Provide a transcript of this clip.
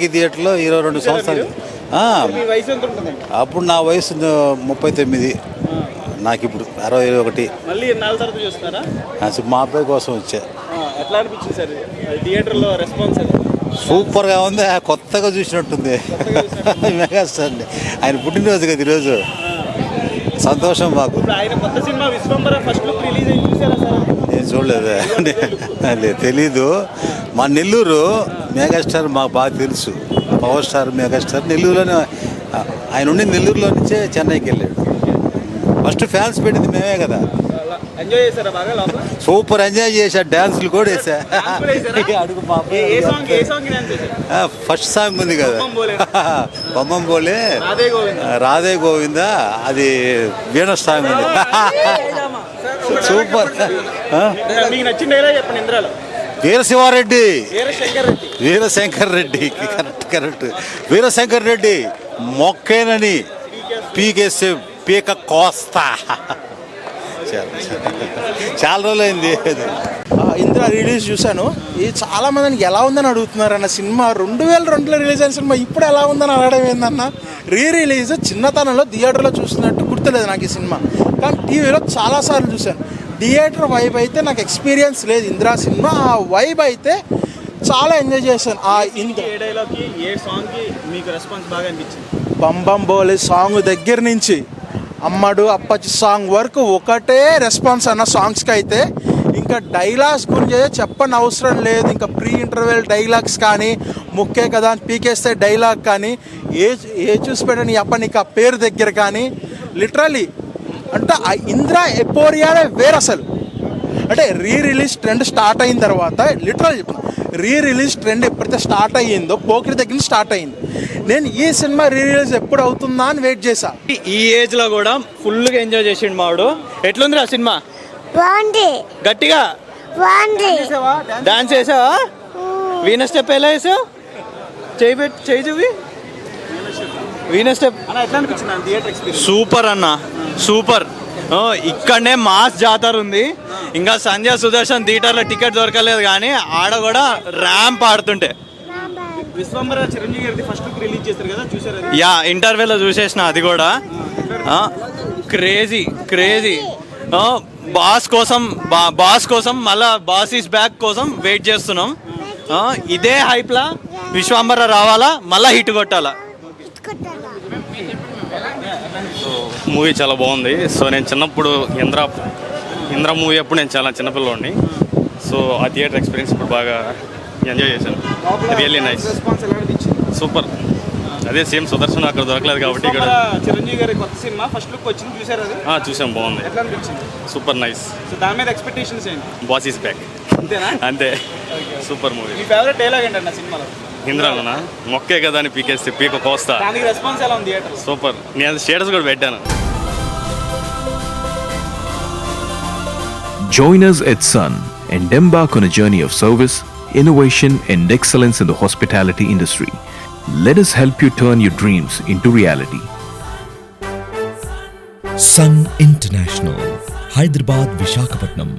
ఈ థియేటర్లో 22 సంవత్సరాలు. అప్పుడు నా వయసు 39, నాకు ఇప్పుడు 61. మళ్ళీ నాలుగు తర్వాత చూస్తారా? మా అబ్బాయి కోసం వచ్చా. ఎట్లా అనిపించింది సార్ థియేటర్లో రెస్పాన్స్? సూపర్గా ఉంది, కొత్తగా చూసినట్టుంది. మెగాస్టార్ని ఆయన పుట్టినరోజు కదా ఈరోజు, సంతోషం మాకు. ఆయన కొత్త cinema Vishwambhara first look release అయింది, చూసారా సార్? నేను చూడలేదు, తెలీదు. మా నెల్లూరు మెగాస్టార్ మాకు బాగా తెలుసు. పవర్ స్టార్ మెగాస్టార్ నెల్లూరులోనే, ఆయన ఉండి నెల్లూరులో నుంచే చెన్నైకి వెళ్ళాడు. ఫస్ట్ ఫ్యాన్స్ పెట్టింది మేమే కదా. ఎంజాయ్ చేశారా బాగా లోపల? సూపర్ ఎంజాయ్ చేశా, డ్యాన్సులు కూడా వేసా. అడుగు ఫస్ట్ సాంగ్ ఉంది కదా, బొమ్మం బోలే రాధే గోవింద, అది వీణ సాంగ్ ఉంది. సూపర్. మీకు నచ్చిన డైలాగ్ చెప్పండి ఇంద్రాలో. వీరశివారెడ్డి, వీరశంకర్ రెడ్డి. కరెక్ట్. వీరశంకర్ రెడ్డి మొక్కేనని పీకేస్తే పీక కోస్తా. చాలా రోజులైంది. ఇంద్ర రిలీజ్ చూశాను. ఇది చాలా మందిని ఎలా ఉందని అడుగుతున్నారు అన్న. సినిమా 2002లో రిలీజ్ అయిన సినిమా ఇప్పుడు ఎలా ఉందని అడగడం ఏందన్న. రిలీజ్ చిన్నతనంలో థియేటర్లో చూసినట్టు గుర్తులేదు నాకు ఈ సినిమా, కానీ టీవీలో చాలాసార్లు చూశాను. థియేటర్ వైబ్ అయితే నాకు ఎక్స్పీరియన్స్ లేదు. ఇంద్రా సినిమా ఆ వైబ్ అయితే చాలా ఎంజాయ్ చేశాను. బంబం బోలే సాంగ్ దగ్గర నుంచి అమ్మడు అప్పచ్చి సాంగ్ వరకు ఒకటే రెస్పాన్స్ అన్న సాంగ్స్కి అయితే. ఇంకా డైలాగ్స్ గురించి చెప్పని అవసరం లేదు. ఇంకా ప్రీ ఇంటర్వెల్ డైలాగ్స్ కానీ, ముక్కే కదా అని పీకేస్తే డైలాగ్ కానీ, ఏ చూసి పెట్టని అప్ప నీకు ఆ పేరు దగ్గర కానీ, లిటరలీ అంటే ఆ ఇంద్ర ఎపోరియానే వేరు అసలు. అంటే రిలీజ్ ట్రెండ్ స్టార్ట్ అయిన తర్వాత, లిటరల్ చెప్తున్నా, రిలీజ్ ట్రెండ్ ఎప్పుడైతే స్టార్ట్ అయ్యిందో పోకిరి దగ్గర నుంచి స్టార్ట్ అయ్యింది. నేను ఈ సినిమా రిలీజ్ ఎప్పుడు అవుతుందా అని వెయిట్ చేశా. ఈ ఏజ్ లో కూడా ఫుల్గా ఎంజాయ్ చేసిండు మావాడు. ఎట్లుంది ఆ సినిమా? గట్టిగా డాన్స్ చేసావా? వీణ స్టెప్ ఎలా వేసావు? చేయి చూవి. వీణ స్టెప్ సూపర్ అన్న, సూపర్. ఇక్కడనే మాస్ జాతర ఉంది. ఇంకా సంజయ్ సుదర్శన్ థియేటర్లో టికెట్ దొరకలేదు, కానీ ఆడ కూడా ర్యాంప్ ఆడుతుంటే. విశ్వంబర చిరంజీవి గారి ఫస్ట్ లుక్ రిలీజ్ చేస్తారు కదా, చూసారు? యా, ఇంటర్వెల్లో చూసేసిన. అది కూడా క్రేజీ. బాస్ కోసం మళ్ళా బాస్ ఈస్ బ్యాక్ కోసం వెయిట్ చేస్తున్నాం. ఇదే హైప్లా విశ్వంబర రావాలా, మళ్ళా హిట్ కొట్టాలా. మూవీ చాలా బాగుంది. సో నేను చిన్నప్పుడు ఇంద్ర మూవీ అప్పుడు నేను చాలా చిన్నపిల్లోడిని. సో ఆ థియేటర్ ఎక్స్పీరియన్స్ ఇప్పుడు బాగా ఎంజాయ్ చేశాను. Really nice, super. అదే సేమ్ సుదర్శన్ అక్కడ దొరకలేదు కాబట్టి ఇక్కడ చిరంజీవి గారి కొత్త సినిమా ఫస్ట్ లుక్ వచ్చింది, చూసారు? అది చూసాం, బాగుంది, సూపర్ నైస్. సో దాని మీద ఎక్స్పెక్టేషన్స్ ఏంటి? బాస్ ఈస్ బ్యాక్, అంతే. Super movie. మీ ఫేవరెట్ డైలాగ్ ఏంటన్నా సినిమాలో? ఇంద్రాలోనా, మొక్కే కదా అని పీకేస్తే పీక కోస్తా. దానికి రెస్పాన్స్ ఎలా ఉంది థియేటర్? సూపర్. నేను స్టేటస్ కూడా పెట్టాను. Join us at Sun and embark on a journey of service, innovation and excellence in the hospitality industry. Let us help you turn your dreams into reality. Sun International, Hyderabad, Visakhapatnam.